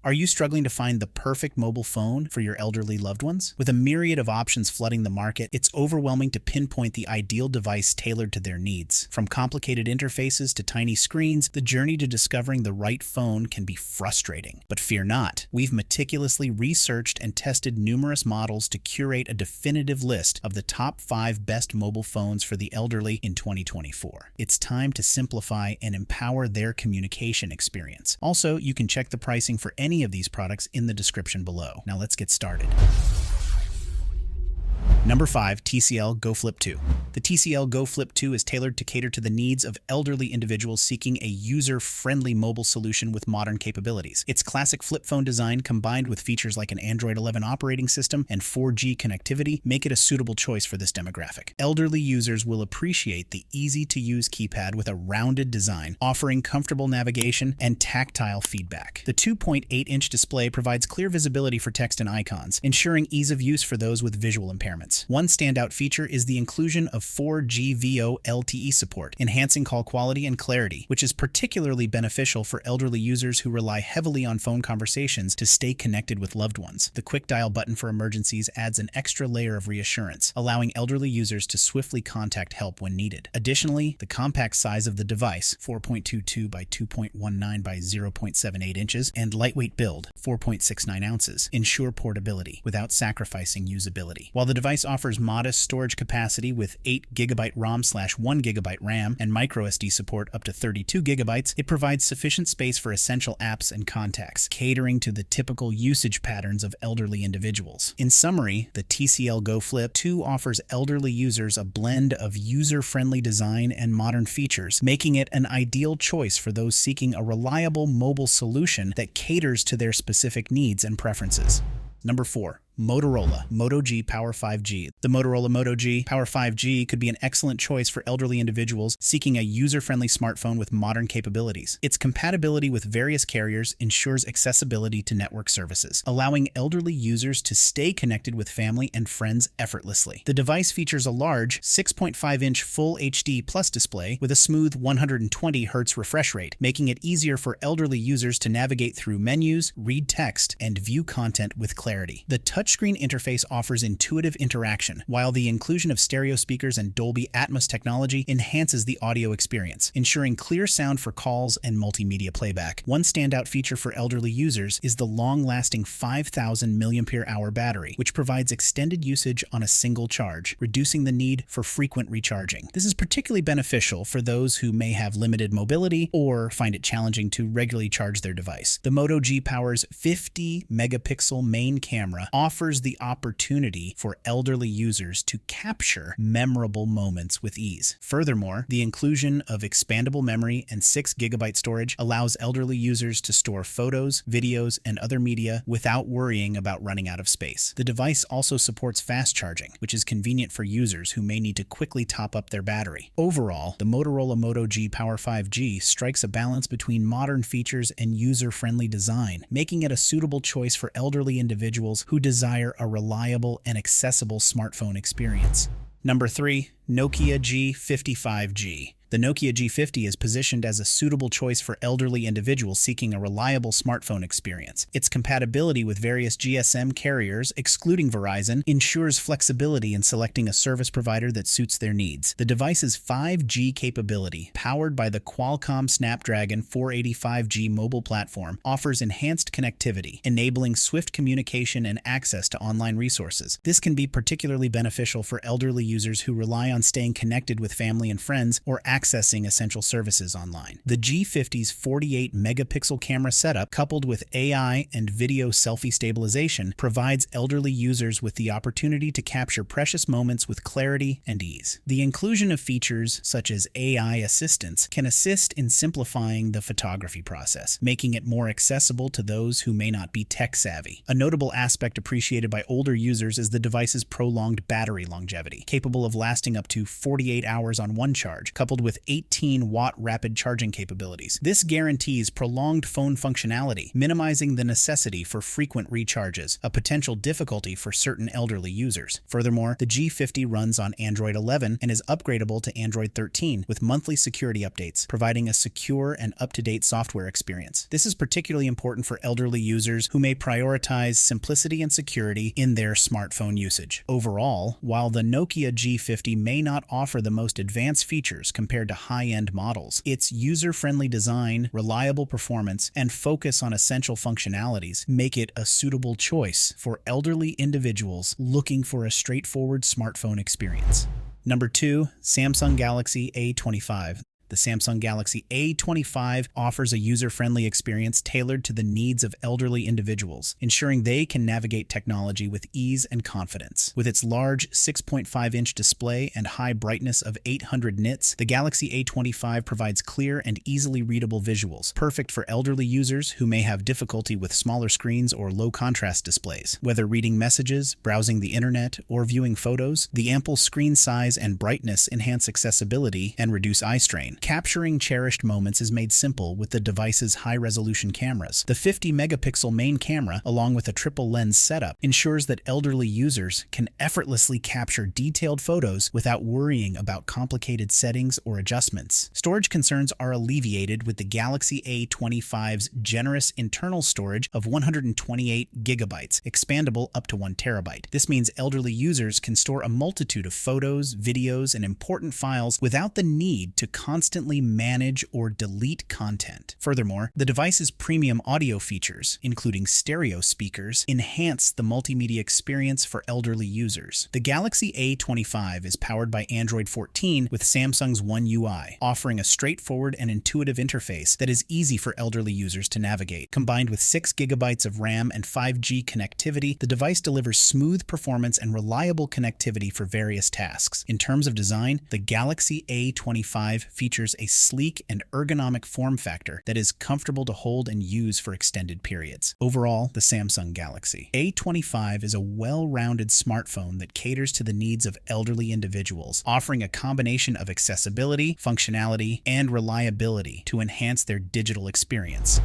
Are you struggling to find the perfect mobile phone for your elderly loved ones? With a myriad of options flooding the market, it's overwhelming to pinpoint the ideal device tailored to their needs. From complicated interfaces to tiny screens, the journey to discovering the right phone can be frustrating. But fear not, we've meticulously researched and tested numerous models to curate a definitive list of the top 5 best mobile phones for the elderly in 2024. It's time to simplify and empower their communication experience. Also, you can check the pricing for any of these products in the description below. Now let's get started. Number 5. TCL Go Flip 2. The TCL Go Flip 2 is tailored to cater to the needs of elderly individuals seeking a user-friendly mobile solution with modern capabilities. Its classic flip phone design, combined with features like an Android 11 operating system and 4G connectivity, make it a suitable choice for this demographic. Elderly users will appreciate the easy-to-use keypad with a rounded design, offering comfortable navigation and tactile feedback. The 2.8-inch display provides clear visibility for text and icons, ensuring ease of use for those with visual impairments. One standout feature is the inclusion of 4G VO LTE support, enhancing call quality and clarity, which is particularly beneficial for elderly users who rely heavily on phone conversations to stay connected with loved ones. The quick dial button for emergencies adds an extra layer of reassurance, allowing elderly users to swiftly contact help when needed. Additionally, the compact size of the device, 4.22 by 2.19 by 0.78 inches, and lightweight build, 4.69 ounces, ensure portability without sacrificing usability. While the device offers modest storage capacity with 8GB ROM/1GB RAM and microSD support up to 32GB, it provides sufficient space for essential apps and contacts, catering to the typical usage patterns of elderly individuals. In summary, the TCL Go Flip 2 offers elderly users a blend of user-friendly design and modern features, making it an ideal choice for those seeking a reliable mobile solution that caters to their specific needs and preferences. Number 4. Motorola Moto G Power 5G. The Motorola Moto G Power 5G could be an excellent choice for elderly individuals seeking a user-friendly smartphone with modern capabilities. Its compatibility with various carriers ensures accessibility to network services, allowing elderly users to stay connected with family and friends effortlessly. The device features a large 6.5-inch Full HD Plus display with a smooth 120Hz refresh rate, making it easier for elderly users to navigate through menus, read text, and view content with clarity. The touchscreen interface offers intuitive interaction, while the inclusion of stereo speakers and Dolby Atmos technology enhances the audio experience, ensuring clear sound for calls and multimedia playback. One standout feature for elderly users is the long-lasting 5,000 mAh battery, which provides extended usage on a single charge, reducing the need for frequent recharging. This is particularly beneficial for those who may have limited mobility or find it challenging to regularly charge their device. The Moto G Power's 50-megapixel main camera offers the opportunity for elderly users to capture memorable moments with ease. Furthermore, the inclusion of expandable memory and 6GB storage allows elderly users to store photos, videos, and other media without worrying about running out of space. The device also supports fast charging, which is convenient for users who may need to quickly top up their battery. Overall, the Motorola Moto G Power 5G strikes a balance between modern features and user-friendly design, making it a suitable choice for elderly individuals who desire a reliable and accessible smartphone experience. Number 3. Nokia G50 5G. The Nokia G50 is positioned as a suitable choice for elderly individuals seeking a reliable smartphone experience. Its compatibility with various GSM carriers, excluding Verizon, ensures flexibility in selecting a service provider that suits their needs. The device's 5G capability, powered by the Qualcomm Snapdragon 485G mobile platform, offers enhanced connectivity, enabling swift communication and access to online resources. This can be particularly beneficial for elderly users who rely on staying connected with family and friends or accessing essential services online. The G50's 48-megapixel camera setup, coupled with AI and video selfie stabilization, provides elderly users with the opportunity to capture precious moments with clarity and ease. The inclusion of features such as AI assistance can assist in simplifying the photography process, making it more accessible to those who may not be tech-savvy. A notable aspect appreciated by older users is the device's prolonged battery longevity, capable of lasting up to 48 hours on one charge, coupled with with 18-watt rapid charging capabilities. This guarantees prolonged phone functionality, minimizing the necessity for frequent recharges, a potential difficulty for certain elderly users. Furthermore, the G50 runs on Android 11 and is upgradable to Android 13 with monthly security updates, providing a secure and up-to-date software experience. This is particularly important for elderly users who may prioritize simplicity and security in their smartphone usage. Overall, while the Nokia G50 may not offer the most advanced features compared to high-end models, its user-friendly design, reliable performance, and focus on essential functionalities make it a suitable choice for elderly individuals looking for a straightforward smartphone experience. Number 2, Samsung Galaxy A25. The Samsung Galaxy A25 offers a user-friendly experience tailored to the needs of elderly individuals, ensuring they can navigate technology with ease and confidence. With its large 6.5-inch display and high brightness of 800 nits, the Galaxy A25 provides clear and easily readable visuals, perfect for elderly users who may have difficulty with smaller screens or low-contrast displays. Whether reading messages, browsing the internet, or viewing photos, the ample screen size and brightness enhance accessibility and reduce eye strain. Capturing cherished moments is made simple with the device's high-resolution cameras. The 50-megapixel main camera, along with a triple-lens setup, ensures that elderly users can effortlessly capture detailed photos without worrying about complicated settings or adjustments. Storage concerns are alleviated with the Galaxy A25's generous internal storage of 128 gigabytes, expandable up to 1 terabyte. This means elderly users can store a multitude of photos, videos, and important files without the need to constantly manage or delete content. Furthermore, the device's premium audio features, including stereo speakers, enhance the multimedia experience for elderly users. The Galaxy A25 is powered by Android 14 with Samsung's One UI, offering a straightforward and intuitive interface that is easy for elderly users to navigate. Combined with 6 gigabytes of RAM and 5G connectivity, the device delivers smooth performance and reliable connectivity for various tasks. In terms of design, the Galaxy A25 features a sleek and ergonomic form factor that is comfortable to hold and use for extended periods. Overall, the Samsung Galaxy A25 is a well-rounded smartphone that caters to the needs of elderly individuals, offering a combination of accessibility, functionality, and reliability to enhance their digital experience.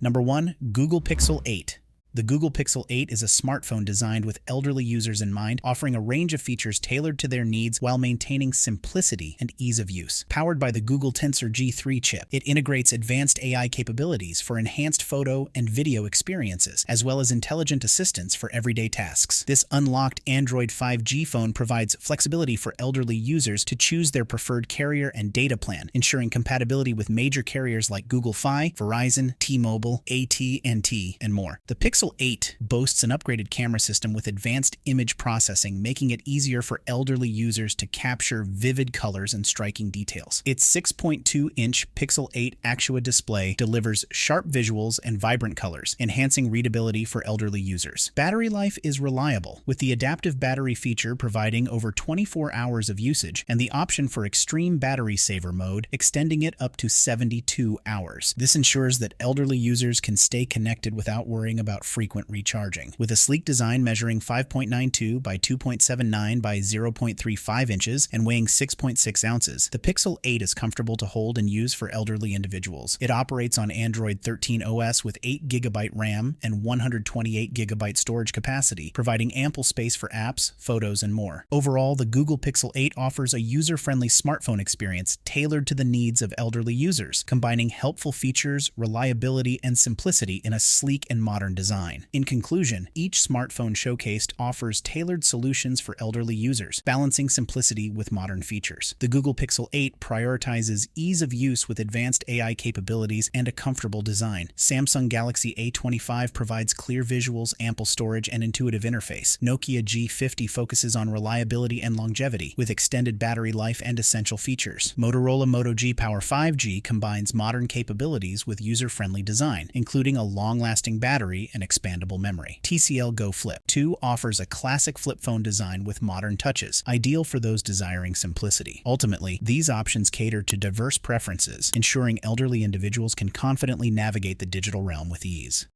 Number 1, Google Pixel 8. The Google Pixel 8 is a smartphone designed with elderly users in mind, offering a range of features tailored to their needs while maintaining simplicity and ease of use. Powered by the Google Tensor G3 chip, it integrates advanced AI capabilities for enhanced photo and video experiences, as well as intelligent assistance for everyday tasks. This unlocked Android 5G phone provides flexibility for elderly users to choose their preferred carrier and data plan, ensuring compatibility with major carriers like Google Fi, Verizon, T-Mobile, AT&T, and more. The Pixel 8 boasts an upgraded camera system with advanced image processing, making it easier for elderly users to capture vivid colors and striking details. Its 6.2-inch Pixel 8 Actua display delivers sharp visuals and vibrant colors, enhancing readability for elderly users. Battery life is reliable, with the adaptive battery feature providing over 24 hours of usage and the option for extreme battery saver mode, extending it up to 72 hours. This ensures that elderly users can stay connected without worrying about frequent recharging. With a sleek design measuring 5.92 by 2.79 by 0.35 inches and weighing 6.6 ounces, the Pixel 8 is comfortable to hold and use for elderly individuals. It operates on Android 13 OS with 8 GB RAM and 128 GB storage capacity, providing ample space for apps, photos, and more. Overall, the Google Pixel 8 offers a user-friendly smartphone experience tailored to the needs of elderly users, combining helpful features, reliability, and simplicity in a sleek and modern design. In conclusion, each smartphone showcased offers tailored solutions for elderly users, balancing simplicity with modern features. The Google Pixel 8 prioritizes ease of use with advanced AI capabilities and a comfortable design. Samsung Galaxy A25 provides clear visuals, ample storage, and intuitive interface. Nokia G50 focuses on reliability and longevity, with extended battery life and essential features. Motorola Moto G Power 5G combines modern capabilities with user-friendly design, including a long-lasting battery and expandable memory. TCL Go Flip 2 offers a classic flip phone design with modern touches, ideal for those desiring simplicity. Ultimately, these options cater to diverse preferences, ensuring elderly individuals can confidently navigate the digital realm with ease.